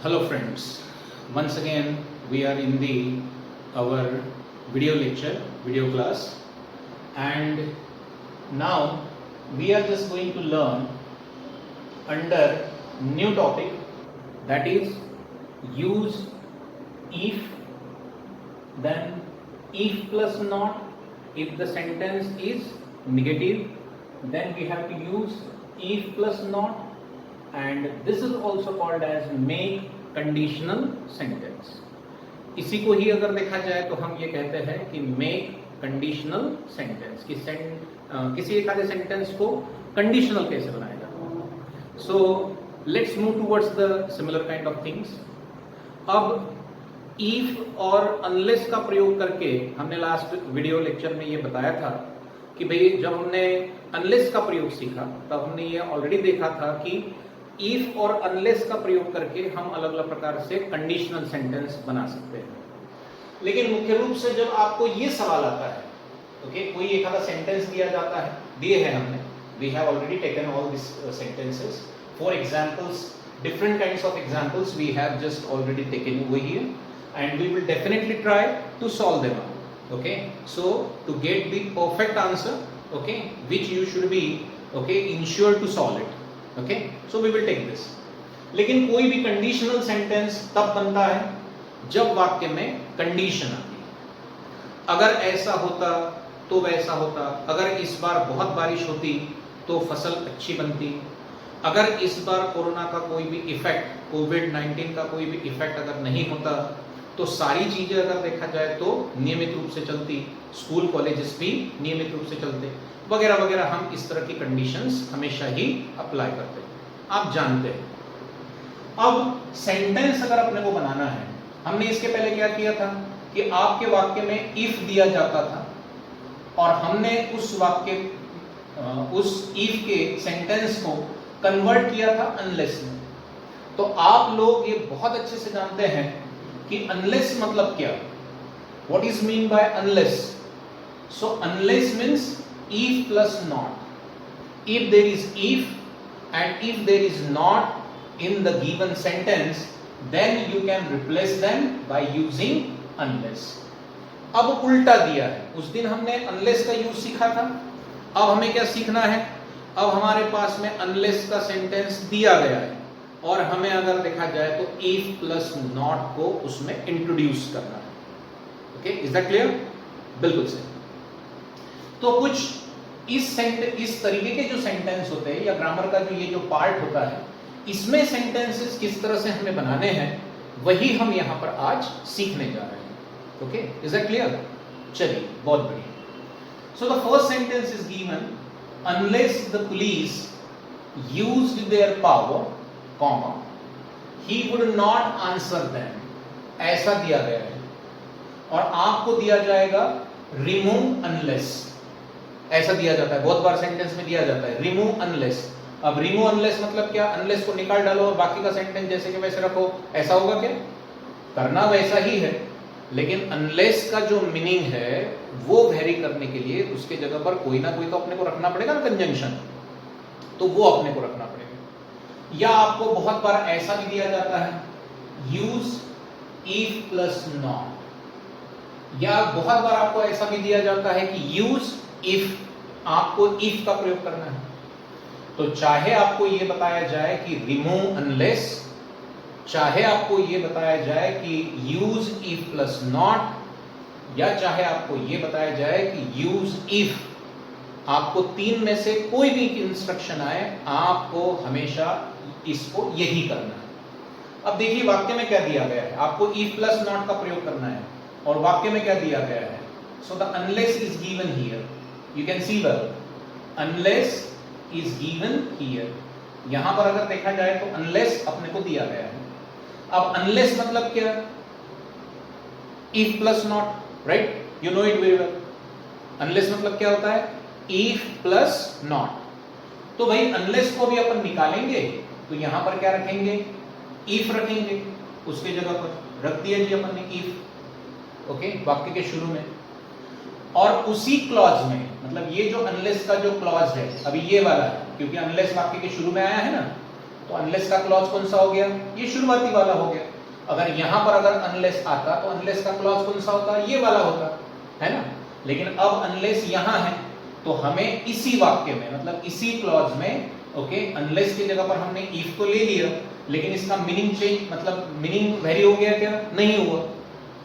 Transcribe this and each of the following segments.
Hello friends, once again we are in the our video lecture, video class, and now we are just going to learn under new topic, that is use if, then if plus not. If the sentence is negative, then we have to use if plus not, and this is also called as make conditional sentence. इसी को ही अगर देखा जाए तो हम ये कहते हैं कि मेक कंडीशनल सेंटेंस, कि किसी एक आधे सेंटेंस को कंडीशनल कैसे बनाया जाता है. So let's move towards the similar kind of things. अब इफ और अनलेस का प्रयोग करके हमने लास्ट वीडियो लेक्चर में ये बताया था कि भाई जब हमने अनलेस का प्रयोग सीखा तब हमने ये ऑलरेडी देखा था कि इफ और अनलेस का प्रयोग करके हम अलग अलग प्रकार से कंडीशनल सेंटेंस बना सकते हैं. लेकिन मुख्य रूप से जब आपको ये सवाल आता है, ओके, कोई एक आधा सेंटेंस दिया जाता है, दिए हैं हमने, we have already taken all this sentences. For examples, different kinds of examples we have just already taken over here, and we will definitely try to solve them out. Okay, so to get the perfect answer, okay, which you should be ensured to solve it. Okay, so we will take this. लेकिन कोई भी conditional sentence तब बनता है जब वाक्य में condition आती है. अगर ऐसा होता तो वैसा होता, अगर इस बार बहुत बारिश होती तो फसल अच्छी बनती, अगर इस बार कोरोना का कोई भी इफेक्ट, कोविड-19 का कोई भी इफेक्ट अगर नहीं होता तो सारी चीजें अगर देखा जाए तो नियमित रूप से चलती, स्कूल कॉलेजेस भी नियमित रूप से चलते, वगैरह वगैरह. हम इस तरह की कंडीशंस हमेशा ही अप्लाई करते हैं, आप जानते हैं. अब सेंटेंस अगर अपने को बनाना है, हमने इसके पहले क्या किया था कि आपके वाक्य में इफ दिया जाता था और हमने उस वाक्य उस इफ के सेंटेंस को कन्वर्ट किया था अनलेस में. तो आप लोग ये बहुत अच्छे से जानते हैं कि अनलेस मतलब क्या, what is mean by unless. So unless means if plus not. If there is if and if there is not in the given sentence, then you can replace them by using unless. अब उल्टा दिया है, उस दिन हमने unless का use सीखा था, अब हमें क्या सीखना है. अब हमारे पास में unless का सेंटेंस दिया गया है और हमें अगर देखा जाए तो if plus not को उसमें इंट्रोड्यूस करना है. Okay, is that clear? बिल्कुल सही. तो कुछ इस तरीके के जो सेंटेंस होते हैं या ग्रामर का जो ये जो पार्ट होता है, इसमें सेंटेंसेस किस तरह से हमें बनाने हैं वही हम यहां पर आज सीखने जा रहे हैं. Okay, is that clear? चलिए, बहुत बढ़िया. So the first sentence is given, unless the police used their power, comma, he would not answer them. ऐसा दिया गया है और आपको दिया जाएगा remove unless. ऐसा दिया जाता है, बहुत बार सेंटेंस में दिया जाता है remove unless. अब remove unless मतलब क्या, unless को निकाल डालो और बाकी का सेंटेंस जैसे कि वैसे रखो, ऐसा होगा क्या? करना वैसा ही है, लेकिन unless का जो मीनिंग है वो वेरी करने के लिए उसके जगह पर कोई ना कोई तो अपने को रखना पड़ेगा ना, कंजंक्शन, तो वो अपने को रखना पड़ेगा. या आपको बहुत बार ऐसा भी दिया जाता है यूज if प्लस नॉट, या बहुत बार आपको ऐसा भी दिया जाता है कि यूज इफ, आपको इफ का प्रयोग करना है. तो चाहे आपको ये बताया जाए कि रिमूव अनलेस, चाहे आपको ये बताया जाए कि यूज इफ प्लस नॉट, या चाहे आपको ये बताया जाए कि यूज इफ, आपको तीन में से कोई भी इंस्ट्रक्शन आए आपको हमेशा इसको यही करना है. अब देखिए वाक्य में क्या दिया गया है, आपको इफ प्लस नॉट का प्रयोग करना है और वाक्य में क्या दिया गया है. So the unless is given here, you can see well, unless is given here. यहां पर अगर देखा जाए तो अनलेस अपने को दिया गया है. अब अनलेस मतलब क्या, if plus not, right, you know it very well. Unless मतलब क्या होता है, इफ प्लस नॉट. तो भाई अनलेस को भी अपन निकालेंगे तो यहां पर क्या रखेंगे, इफ रखेंगे, उसके जगह पर रख दिया जी अपन ने इफ. ओके, वाक्य के शुरू में. और उसी क्लॉज में, मतलब ये जो अनलेस का जो क्लॉज है अभी ये वाला है, क्योंकि अनलेस वाक्य के शुरू में आया है ना, तो अनलेस का क्लॉज कौन सा हो गया? ये शुरुआती वाला हो गया। अगर यहां पर अगर अनलेस आता तो अनलेस का क्लॉज कौन सा होता? ये वाला होता, है ना। लेकिन अब अनलेस यहां है तो हमें इसी वाक्य में मतलब इसी क्लॉज में ओके अनलेस की जगह पर हमने इफ तो ले लिया, लेकिन इसका मीनिंग चेंज मतलब मीनिंग वेरी हो गया क्या? नहीं हुआ।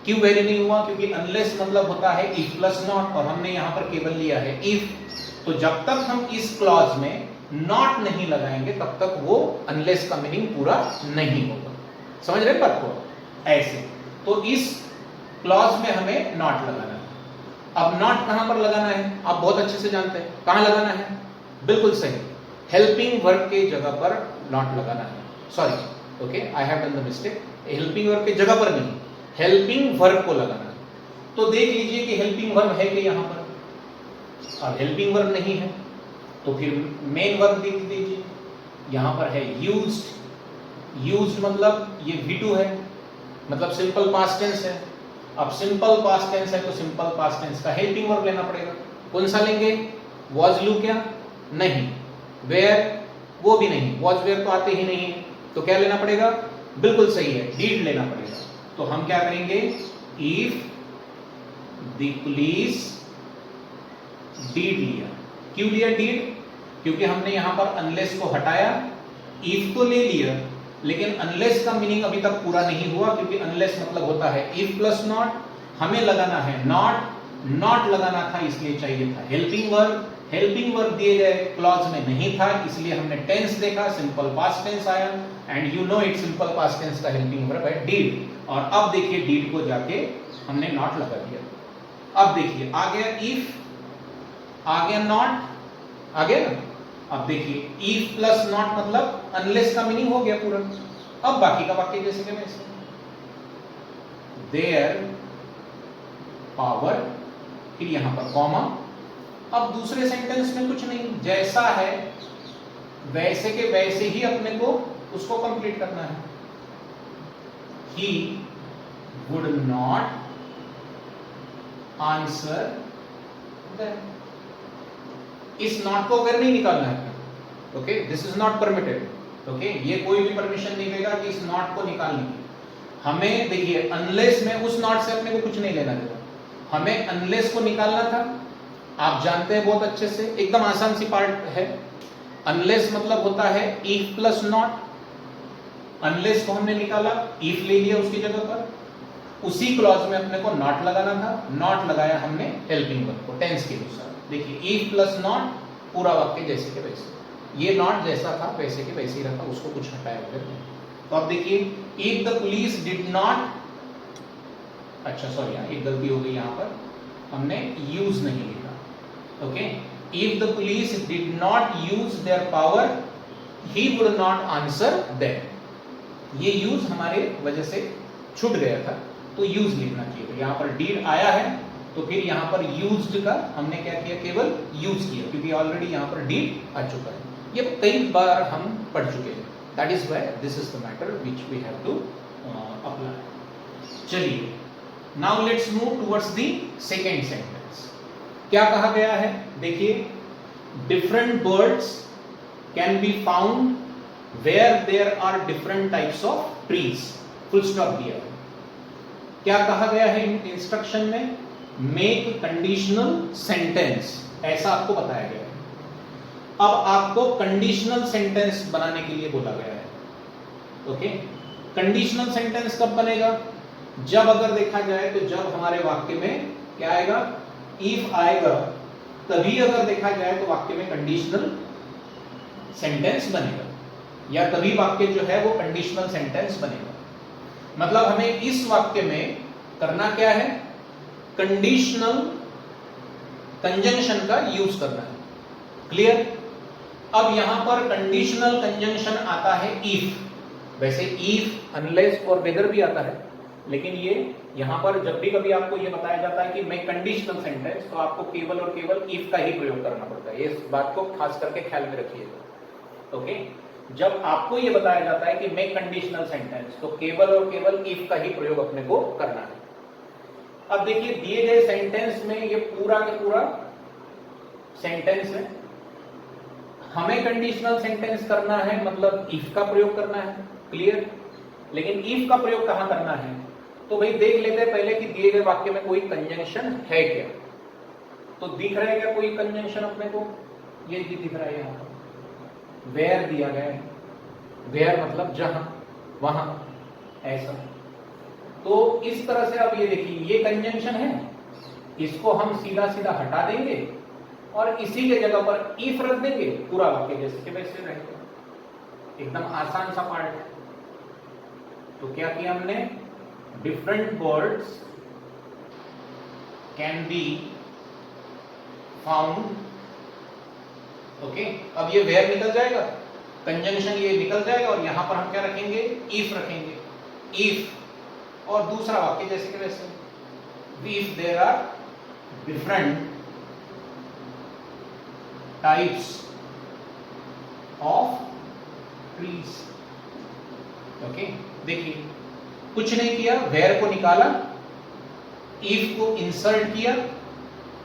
क्यों वेरी नहीं हुआ? क्योंकि अनलेस मतलब होता है इफ प्लस नॉट और हमने यहां पर केवल लिया है इफ। तो जब तक हम इस क्लॉज में नॉट नहीं लगाएंगे तब तक वो अनलेस का मीनिंग पूरा नहीं होगा। समझ रहे बात को? ऐसे तो इस क्लॉज में हमें नॉट लगाना है। अब नॉट कहां पर लगाना है? आप बहुत अच्छे से जानते हैं कहां लगाना है। बिल्कुल सही, हेल्पिंग वर्ब के जगह पर नॉट लगाना है। Sorry, okay I have done the mistake. Helping verb के जगह पर नहीं, हेल्पिंग वर्ब को लगाना है। तो देख लीजिए कि हेल्पिंग वर्ब है कि यहां पर, अब हेल्पिंग वर्ब नहीं है तो फिर मेन वर्ब देख दीजिए। यहां पर है यूज्ड। यूज्ड मतलब ये V2 है, मतलब सिंपल पास्ट टेंस है। अब सिंपल पास्ट टेंस है तो सिंपल पास्ट टेंस का हेल्पिंग वर्ब लेना पड़ेगा। कौन सा लेंगे? वॉज लू क्या? नहीं। वेयर? वो भी नहीं। वॉज वेयर तो आते ही नहीं है, तो क्या लेना पड़ेगा? बिल्कुल सही है, डीड लेना पड़ेगा। तो हम क्या करेंगे? इफ द पुलिस डीड लिया। क्यों लिया डीड? क्योंकि हमने यहां पर अनलेस को हटाया, इफ तो ले लिया, लेकिन अनलेस का मीनिंग अभी तक पूरा नहीं हुआ, क्योंकि अनलेस मतलब होता है इफ प्लस नॉट। हमें लगाना है नॉट, नॉट लगाना था इसलिए चाहिए था हेल्पिंग वर्ब। हेल्पिंग वर्ब दिए गए क्लॉज में नहीं था, इसलिए हमने टेंस देखा, सिंपल पास्ट टेंस आया। And you know it simple past tense का हेल्पिंग वर्ब है डीड। और अब देखिए डीड को जाके हमने नॉट लगा दिया। अब देखिए आ गया इफ, आ गया नॉट, आ गया ना। अब देखिए इफ प्लस नॉट मतलब अनलेस का मीनिंग हो गया पूरा। अब बाकी का वाक्य जैसे कि वैसे, देयर पावर, फिर यहां पर कॉमा। अब दूसरे सेंटेंस में कुछ नहीं, जैसा है वैसे के वैसे ही अपने को उसको कंप्लीट करना है। He would not answer that. इस नॉट को अगर नहीं निकालना है, okay this is not permitted. Okay ये कोई भी परमिशन नहीं देगा कि इस नॉट को निकालने की। हमें देखिए अनलेस में उस नॉट से अपने को कुछ नहीं लेना देना, हमें अनलेस को निकालना था। आप जानते हैं बहुत अच्छे से, एकदम आसान सी पार्ट है। अनलेस मतलब होता है इफ प्लस नॉट। अनलेस को हमने निकाला, इफ ले लिया उसकी जगह पर, उसी क्लॉज में अपने को नॉट लगाना था। नॉट लगाया हमने हेल्पिंग वर्ब को टेंस के अनुसार। देखिए इफ प्लस नॉट पूरा वाक्य जैसे के वैसे, ये नॉट जैसा था वैसे के वैसे ही रखा, उसको कुछ हटाया वगैरह नहीं। तो अब देखिए if the police did not, अच्छा सॉरी एक गलती हो गई, यहां पर हमने यूज नहीं लिखा। Okay if the police did not use their power he would not answer them. ये यूज हमारे वजह से छूट गया था, तो यूज लिखना चाहिए। यहां पर डीड आया है तो फिर यहां पर यूज्ड का हमने क्या किया? केवल यूज किया, क्योंकि ऑलरेडी यहां पर डीड आ चुका है। ये कई बार हम पढ़ चुके हैं। That is why this is the matter which we have to apply. चलिए now let's move towards the second sentence. क्या कहा गया है? देखिए different birds can be found where there are different types of trees. Full stop दिया है। क्या कहा गया है इंस्ट्रक्शन में? मेक कंडीशनल सेंटेंस, ऐसा आपको बताया गया है। अब आपको कंडीशनल सेंटेंस बनाने के लिए बोला गया है। ओके कंडीशनल सेंटेंस कब बनेगा? जब अगर देखा जाए तो जब हमारे वाक्य में क्या आएगा? इफ आएगा, तभी अगर देखा जाए तो वाक्य में कंडीशनल सेंटेंस बनेगा, या तभी वाक्य जो है वो कंडीशनल सेंटेंस बनेगा। मतलब हमें इस वाक्य में करना क्या है? कंडीशनल कंजंक्शन का यूज करना है। क्लियर? अब यहां पर कंडीशनल कंजंक्शन आता है इफ। वैसे इफ, अनलेस और वेदर भी आता है, लेकिन ये यहां पर जब भी कभी आपको ये बताया जाता है कि मैं कंडीशनल सेंटेंस, तो आपको केवल और केवल इफ का ही प्रयोग करना पड़ता है। इस बात को खास करके ख्याल में रखिएगा। ओके जब आपको ये बताया जाता है कि मेक कंडीशनल सेंटेंस, तो केवल और केवल इफ का ही प्रयोग अपने को करना है। अब देखिए दिए गए सेंटेंस में ये पूरा के पूरा सेंटेंस है। हमें कंडीशनल सेंटेंस करना है, मतलब इफ का प्रयोग करना है, क्लियर। लेकिन इफ का प्रयोग कहां करना है, तो भाई देख लेते हैं पहले कि दिए गए वाक्य में कोई कंजंक्शन है क्या। तो दिख रहा है क्या कोई कंजंक्शन अपने को, ये दिख रहा है यहाँ वेयर दिया गया है, वेयर मतलब जहां, वहां, ऐसा। तो इस तरह से अब ये देखिए ये कंजंक्शन है, इसको हम सीधा सीधा हटा देंगे और इसी के जगह पर इफ रख देंगे, पूरा वाक्य जैसे कि वैसे रहेगा, एकदम आसान सा पार्ट है। तो क्या किया हमने, different words can be found, okay. अब ये वेयर निकल जाएगा, कंजंक्शन ये निकल जाएगा और यहां पर हम क्या रखेंगे, इफ रखेंगे, इफ। और दूसरा वाक्य जैसे कि वैसे, if there are different types of trees, okay. देखिए कुछ नहीं किया, वेयर को निकाला, इफ को इंसर्ट किया,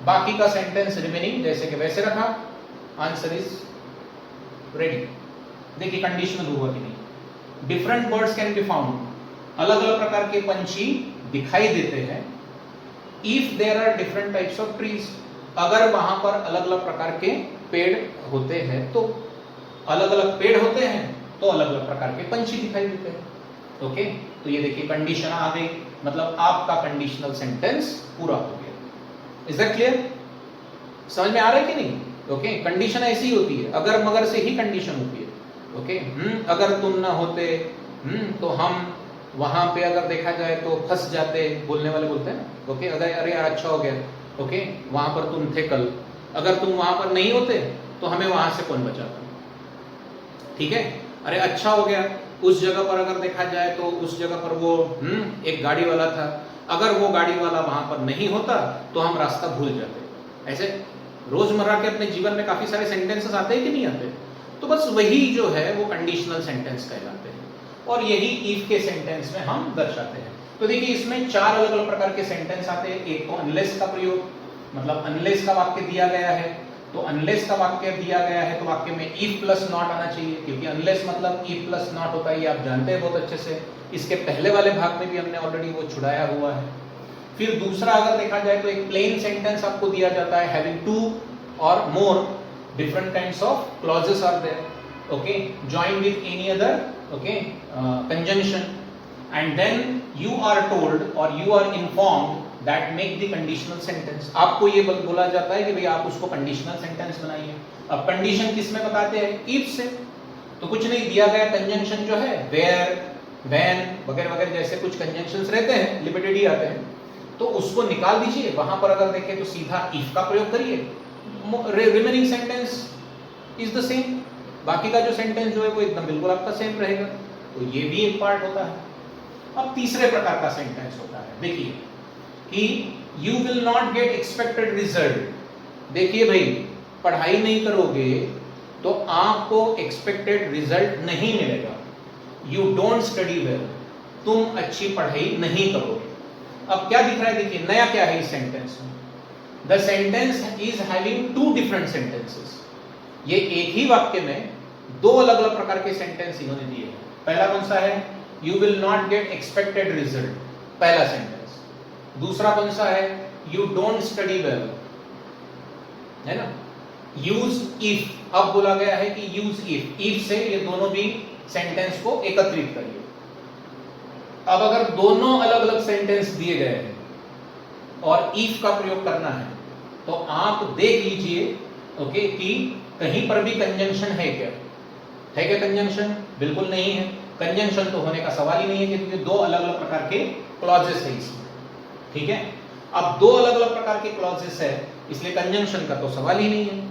बाकी का सेंटेंस रिमेनिंग जैसे कि वैसे रखा, आंसर इज रेडी। देखिए कंडीशनल हुआ कि नहीं। Different birds can be found, अलग अलग प्रकार के पंछी दिखाई देते हैं। If there are different types of trees, अगर वहां पर अलग अलग प्रकार के पेड़ होते हैं, तो अलग अलग पेड़ होते हैं तो अलग अलग प्रकार के पंछी दिखाई देते हैं, ओके। तो ये देखिए कंडीशन आ गई, मतलब आपका कंडीशनल सेंटेंस पूरा हो गया। इज दैट क्लियर, समझ में आ रहा है कि नहीं, ओके। कंडीशन ऐसी होती है, अगर मगर से ही कंडीशन होती है, ओके। अगर तुम ना होते, तो हम वहां पे अगर देखा जाए तो फंस जाते, बोलने वाले बोलते हैं ना, ओके। अगर अरे यार अच्छा हो गया, ओके, वहां पर तुम थे कल, अगर तुम वहां पर नहीं होते तो हमें वहां से कौन बचाता, ठीक है। अरे अच्छा हो गया, उस जगह पर अगर देखा जाए तो उस जगह पर वो एक गाड़ी वाला था, अगर वो गाड़ी वाला वहां पर नहीं होता तो हम रास्ता भूल जाते। ऐसे रोजमर्रा के अपने जीवन में काफी सारे सेंटेंसेस आते हैं कि नहीं आते, तो बस वही जो है वो कंडीशनल सेंटेंस कहलाते हैं, और यही इफ के सेंटेंस में हम दर्शाते हैं। तो देखिए इसमें चार अलग अलग प्रकार के सेंटेंस आते हैं। एक तो अनलेस का प्रयोग, मतलब अनलेस का वाक्य दिया गया है, तो अनलेस का वाक्य दिया गया है तो वाक्य में इफ प्लस नॉट आना चाहिए, क्योंकि अनलेस मतलब इफ प्लस नॉट होता है, ये आप जानते हैं बहुत अच्छे से। इसके पहले वाले भाग में भी हमने ऑलरेडी वो छुड़ाया हुआ है। फिर दूसरा अगर देखा जाए तो एक प्लेन सेंटेंस आपको दिया जाता है, having two or more different kinds of clauses are there, okay, joined with any other, okay, conjunction, and then you are told or you are informed that make the conditional sentence. आपको ये बोला जाता है कि भाई आप उसको conditional sentence बनाइए। अब कंडीशन किस में बताते हैं, इफ से। तो कुछ नहीं दिया गया, कंजंक्शन जो है वेयर, व्हेन वगैरह वगैरह जैसे कुछ कंजंक्शंस रहते हैं, लिमिटेड ही आते हैं, तो उसको निकाल दीजिए। वहां पर अगर देखें तो सीधा इफ का प्रयोग करिए, remaining sentence is the same, बाकी का जो सेंटेंस जो है वो एकदम बिल्कुल आपका सेम रहेगा। तो ये भी एक पार्ट होता है। अब तीसरे प्रकार का सेंटेंस होता है, देखिए कि you will not gate expected result. देखिए भाई, पढ़ाई नहीं करोगे तो आपको एक्सपेक्टेड रिजल्ट नहीं मिलेगा। यू डोंट स्टडी वेल, तुम अच्छी पढ़ाई नहीं करोगे। अब क्या दिख रहा है, देखिए नया क्या है इस सेंटेंस में। The sentence is having two different sentences. ये एक ही वाक्य में दो अलग अलग प्रकार के सेंटेंस इन्होंने दिए हैं। पहला कौन सा है, you will not gate expected result, पहला सेंटेंस। दूसरा कौन सा है, यू डोंट स्टडी वेल, है ना। यूज इफ, अब बोला गया है कि यूज इफ, इफ से ये दोनों भी सेंटेंस को एकत्रित करिए। अब अगर दोनों अलग अलग सेंटेंस दिए गए हैं और इफ का प्रयोग करना है, तो आप देख लीजिए, ओके, कि कहीं पर भी कंजंक्शन है क्या, है क्या कंजंक्शन? बिल्कुल नहीं है। कंजंक्शन तो होने का सवाल ही नहीं है, क्योंकि दो अलग अलग प्रकार के क्लॉजेस है इसमें, ठीक है। अब दो अलग अलग प्रकार के क्लॉजेस है, इसलिए कंजंक्शन का तो सवाल ही नहीं है,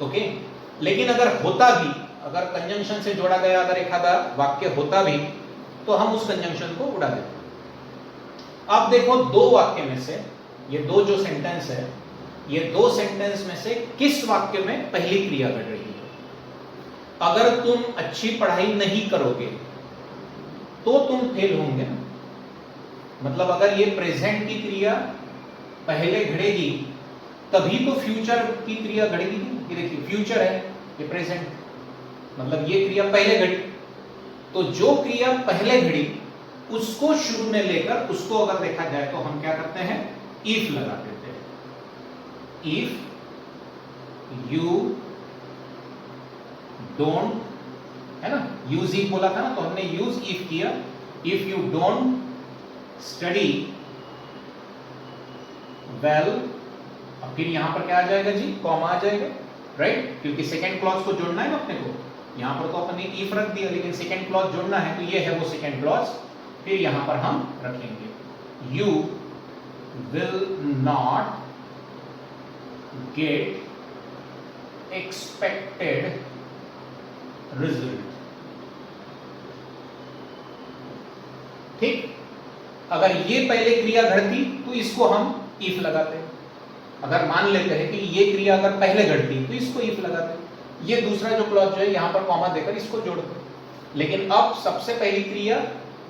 ओके। लेकिन अगर होता भी, अगर कंजंक्शन से जोड़ा गया अगर एक आधा वाक्य होता भी, तो हम उस कंजंक्शन को उड़ा देते हैं। अब देखो दो वाक्य में से, ये दो जो सेंटेंस है, ये दो सेंटेंस में से किस वाक्य में पहली क्रिया घट रही है। अगर तुम अच्छी पढ़ाई नहीं करोगे तो तुम फेल होंगे ना। मतलब अगर ये प्रेजेंट की क्रिया पहले घड़ेगी तभी तो फ्यूचर की क्रिया घड़ेगी। ये देखिए फ्यूचर है, ये प्रेजेंट, मतलब ये क्रिया पहले घड़ी, तो जो क्रिया पहले घड़ी उसको शुरू में लेकर उसको अगर देखा जाए तो हम क्या करते हैं, इफ लगा देते हैं। इफ यू डोंट, है ना, यूज इफ बोला था ना, तो हमने यूज इफ किया। If you don't study well, अब फिर यहां पर क्या आ जाएगा जी, कॉमा आ जाएगा, राइट, क्योंकि सेकेंड क्लॉज को जोड़ना है ना अपने को। यहां पर तो अपने इफ रख दिया, लेकिन सेकेंड क्लॉज जोड़ना है, तो ये है वो सेकेंड क्लॉज, फिर यहां पर हम रखेंगे you will not gate expected result. ठीक, अगर ये पहले क्रिया घटती तो इसको हम इफ लगाते हैं। अगर मान लेते हैं कि ये क्रिया अगर पहले घटती तो इसको इफ लगाते हैं। ये दूसरा जो क्लॉज जो है यहां पर कॉमा देकर इसको जोड़ते हैं। लेकिन अब सबसे पहली क्रिया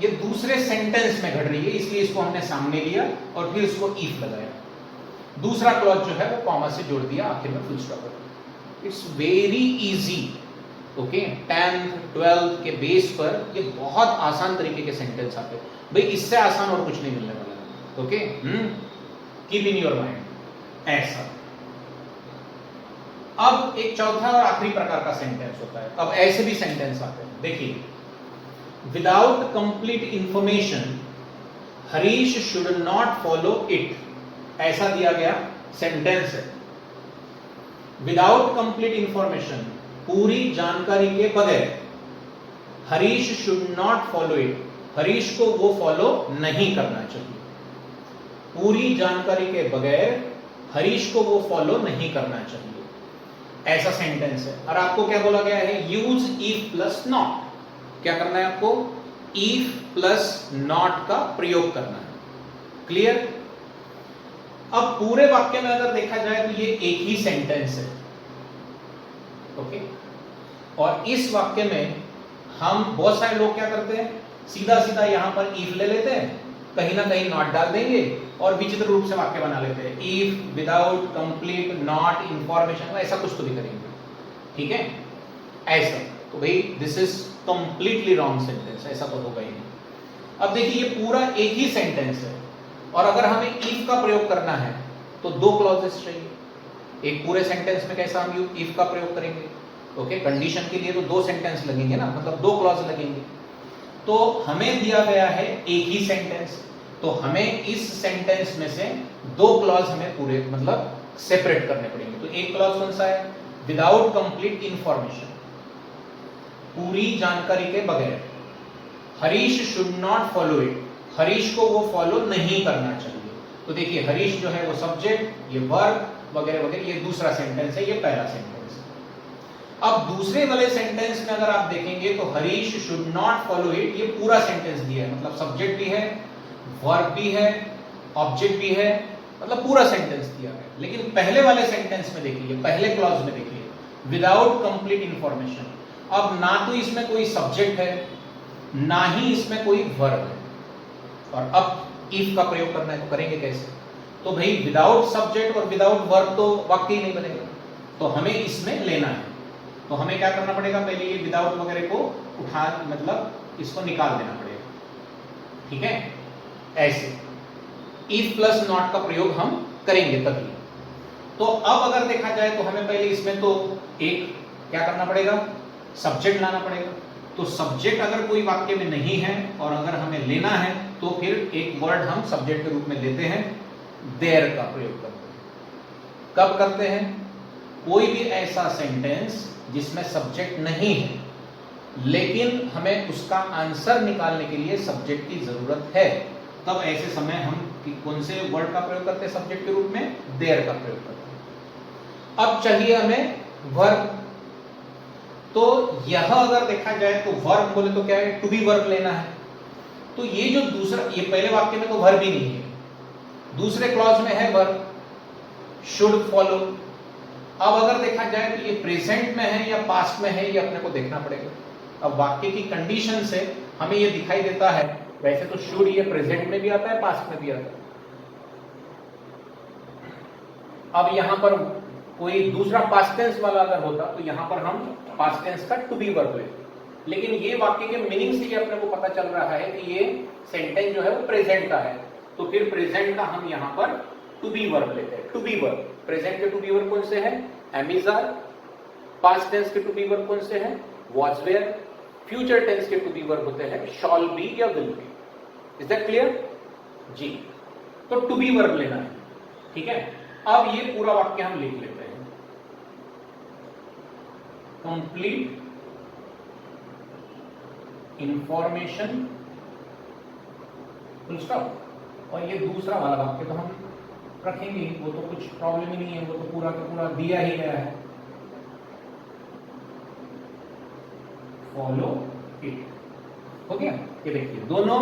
ये दूसरे सेंटेंस में घट रही है, इसलिए इसको हमने सामने लिया और फिर इसको इफ लगाया। दूसरा क्लॉज जो है वो कॉमा से जोड़ दिया, आखिर में full stop. It's very easy. Okay, 10th 12th के बेस पर ये बहुत आसान तरीके के सेंटेंस आते हैं भाई, इससे आसान और कुछ नहीं मिलने वाला है। Okay, keep in your mind ऐसा। अब एक चौथा और आखिरी प्रकार का सेंटेंस होता है। अब ऐसे भी सेंटेंस आते हैं, देखिए, without complete information Harish should not follow it, ऐसा दिया गया सेंटेंस है। विदाउट कंप्लीट इंफॉर्मेशन, पूरी जानकारी के बगैर, Harish should not follow it, Harish को वो फॉलो नहीं करना चाहिए। पूरी जानकारी के बगैर हरीश को वो फॉलो नहीं करना चाहिए, ऐसा सेंटेंस है। और आपको क्या बोला गया है, यूज इफ प्लस नॉट। क्या करना है आपको, इफ प्लस नॉट का प्रयोग करना है। क्लियर? अब पूरे वाक्य में अगर देखा जाए तो ये एक ही सेंटेंस है। ओके, और इस वाक्य में हम बहुत सारे लोग क्या करते हैं, सीधा सीधा यहां पर इफ ले लेते हैं, कहीं ना कहीं नॉट डाल देंगे और विचित्र रूप से वाक्य बना लेते हैं, if without complete not information, ऐसा कुछ तो भी करेंगे। ठीक है, ऐसा तो भाई this is completely wrong sentence, ऐसा तो होगा ही नहीं। अब देखिए, ये पूरा एक ही सेंटेंस है और अगर हमें इफ का प्रयोग करना है तो दो क्लॉजेस चाहिए। एक पूरे सेंटेंस में कैसा हम इफ का प्रयोग करेंगे, ओके, कंडीशन के लिए तो दो सेंटेंस लगेंगे ना, मतलब दो क्लॉज लगेंगे। तो हमें दिया गया है एक ही सेंटेंस, तो हमें इस सेंटेंस में से दो क्लॉज हमें पूरे मतलब सेपरेट करने पड़ेंगे। तो एक क्लॉज कौन सा है, विदाउट कंप्लीट इंफॉर्मेशन, पूरी जानकारी के बगैर, Harish should not follow it, Harish को वो फॉलो नहीं करना चाहिए। तो देखिए, हरीश जो है वो सब्जेक्ट, ये वर्ब वगैरह वगैरह, ये दूसरा सेंटेंस है, ये पहला सेंटेंस है। अब दूसरे वाले सेंटेंस में अगर आप देखेंगे तो Harish should not follow it, ये पूरा सेंटेंस दिया है, मतलब सब्जेक्ट भी है, वर्ब भी है, ऑब्जेक्ट भी है, मतलब पूरा सेंटेंस दिया है। लेकिन पहले वाले सेंटेंस में देखिए, पहले क्लॉज में देखिए, विदाउट कंप्लीट इंफॉर्मेशन, अब ना तो इसमें कोई सब्जेक्ट है ना ही इसमें कोई वर्ब है, और अब इफ का प्रयोग करना है तो करेंगे कैसे? तो भाई विदाउट सब्जेक्ट और विदाउट वर्ब तो वाक्य ही नहीं बनेगा, तो हमें इसमें लेना है। तो हमें क्या करना पड़ेगा, पहले ये विदाउट वगैरह को उठा, मतलब इसको निकाल देना पड़ेगा। ठीक है, ऐसे इफ प्लस नॉट का प्रयोग हम करेंगे तभी। तो अब अगर देखा जाए तो हमें पहले इसमें तो एक क्या करना पड़ेगा, सब्जेक्ट लाना पड़ेगा। तो सब्जेक्ट अगर कोई वाक्य में नहीं है और अगर हमें लेना है तो फिर एक वर्ड हम सब्जेक्ट के रूप में लेते हैं, देयर का प्रयोग करते हैं। कब करते हैं? कोई भी ऐसा सेंटेंस जिसमें सब्जेक्ट नहीं है लेकिन हमें उसका आंसर निकालने के लिए सब्जेक्ट की जरूरत है, तब ऐसे समय हम कौन से वर्ड का प्रयोग करते हैं सब्जेक्ट के रूप में, देयर का प्रयोग करते हैं। अब चाहिए हमें वर्ब, तो यह अगर देखा जाए तो वर्ब बोले तो क्या है, टू बी वर्ब लेना है। तो ये जो दूसरा, ये पहले वाक्य में तो वर्ब ही नहीं है, दूसरे क्लॉज में है वर्ब, शुड फॉलो। अब अगर देखा जाए तो ये प्रेजेंट में है या पास्ट में है, ये अपने को देखना पड़ेगा। अब वाक्य की कंडीशन से हमें ये दिखाई देता है, वैसे तो शुड ये प्रेजेंट में भी आता है, पास्ट में भी आता है। अब यहां पर कोई दूसरा पास्ट टेंस वाला अगर होता तो यहां पर हम पास्ट टेंस का टू बी वर्ब लेते, लेकिन ये वाक्य के मीनिंग से अपने को पता चल रहा है कि ये सेंटेंस जो है वो प्रेजेंट का है, तो फिर प्रेजेंट का हम यहां पर टू बी वर्ब लेते हैं। टू बी वर्ब, प्रेजेंट के टू बी वर्ब कौन से हैं? Am is are. Past tense के टू बी वर्ब कौन से हैं? Was were. फ्यूचर टेंस के टू बी वर्ब होते हैं शॉल बी या will be. Is that clear जी? तो टू बी वर्ब लेना है, ठीक है। अब ये पूरा वाक्य हम लिख लेते हैं, कंप्लीट इंफॉर्मेशन फुल स्टॉप। और ये दूसरा वाला वाक्य तो हम रखेंगे, वो तो कुछ प्रॉब्लम ही नहीं है, वो तो पूरा का पूरा दिया ही गया है। फॉलो इट, हो गया। ये देखिए दोनों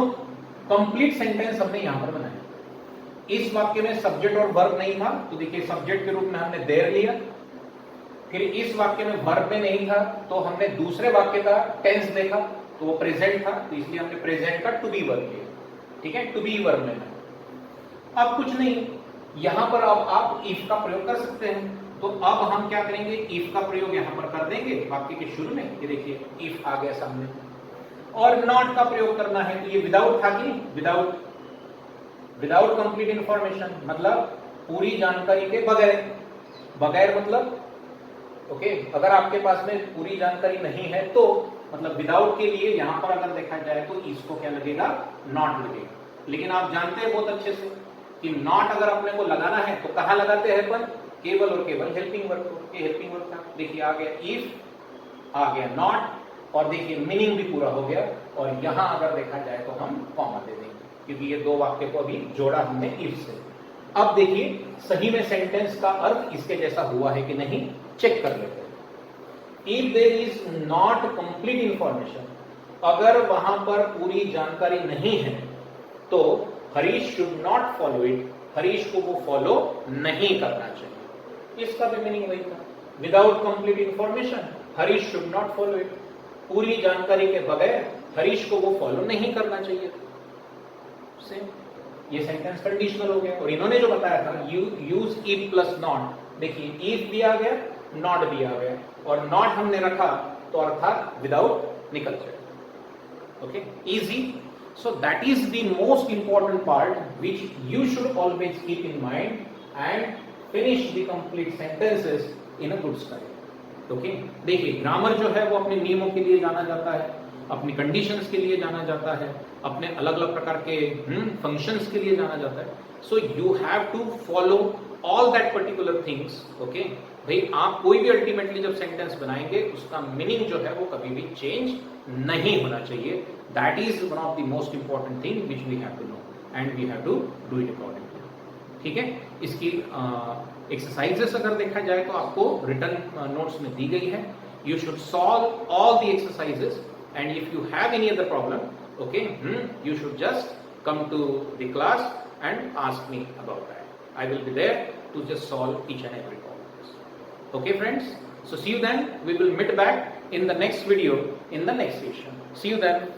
कंप्लीट सेंटेंस हमने यहां पर बनाया। इस वाक्य में सब्जेक्ट और वर्ब नहीं था, तो देखिए सब्जेक्ट के रूप में हमने देयर लिया। फिर इस वाक्य में वर्ब में नहीं था, तो हमने दूसरे वाक्य का टेंस देखा, तो वो प्रेजेंट था, तो इसलिए हमने प्रेजेंट का टू बी वर्ब लिया, ठीक है। टू बी वर्ब में अब कुछ नहीं, यहां पर अब आप इफ का प्रयोग कर सकते हैं। तो अब हम क्या करेंगे? इफ का प्रयोग यहां पर कर देंगे वाक्य के शुरू में। ये देखिए इफ आ गया सामने। और नॉट का प्रयोग करना है, तो ये विदाउट था कि विदाउट, विदाउट कंप्लीट इंफॉर्मेशन मतलब पूरी जानकारी के बगैर। बगैर मतलब ओके, अगर आपके पास में पूरी जानकारी नहीं है तो मतलब विदाउट के लिए यहां पर अगर देखा जाए तो इसको क्या लगेगा? नॉट लगेगा। लेकिन आप जानते हैं बहुत अच्छे से कि नॉट अगर अपने को लगाना है तो कहां लगाते हैं अपन? केवल और केवल हेल्पिंग वर्ब को। ये हेल्पिंग वर्ब था, देखिए आ गया इफ, आ गया नॉट, और देखिए मीनिंग भी पूरा हो गया। और यहां अगर देखा जाए तो हम कॉमा दे देंगे, क्योंकि ये दो वाक्य को अभी जोड़ा हमने इफ से। अब देखिए सही में सेंटेंस का अर्थ इसके जैसा हुआ है कि नहीं, चेक कर लेते हैं। If there is not complete information, अगर वहां पर पूरी जानकारी नहीं है तो Harish should not follow it, Harish को वो फॉलो नहीं करना चाहिए। इसका भी मीनिंग वही था, without complete information Harish should not follow it, पूरी जानकारी के बगैर हरीश को वो फॉलो नहीं करना चाहिए। सेम, ये सेंटेंस कंडीशनल हो गया। और इन्होंने जो बताया था यूज इफ प्लस नॉट, देखिए इफ भी आ गया, नॉट भी आ गया, और नॉट हमने रखा तो अर्थात विदाउट निकल जाए। Okay, easy. So that is the most important part which you should always keep in mind and finish the complete sentences in a good style. Okay? देखिए ग्रामर जो है वो अपने नियमों के लिए जाना जाता है, अपनी कंडीशंस के लिए जाना जाता है, अपने अलग अलग प्रकार के फंक्शंस के लिए जाना जाता है। So you have to follow all that particular things. Okay? भाई आप कोई भी अल्टीमेटली जब सेंटेंस बनाएंगे उसका मीनिंग जो है वो कभी भी चेंज नहीं होना चाहिए। That is one of the most important thing which we have to know and we have to do it accordingly. ठीक है, इसकी एक्सरसाइजेस अगर देखा जाए तो आपको रिटर्न नोट्स में दी गई है। You should solve all the exercises and if you have any other problem, okay, you should just come to the class and ask me about that. I will be there to just solve each and every problem. Okay, friends. So see you then. We will meet back in the next video in the next session. See you then.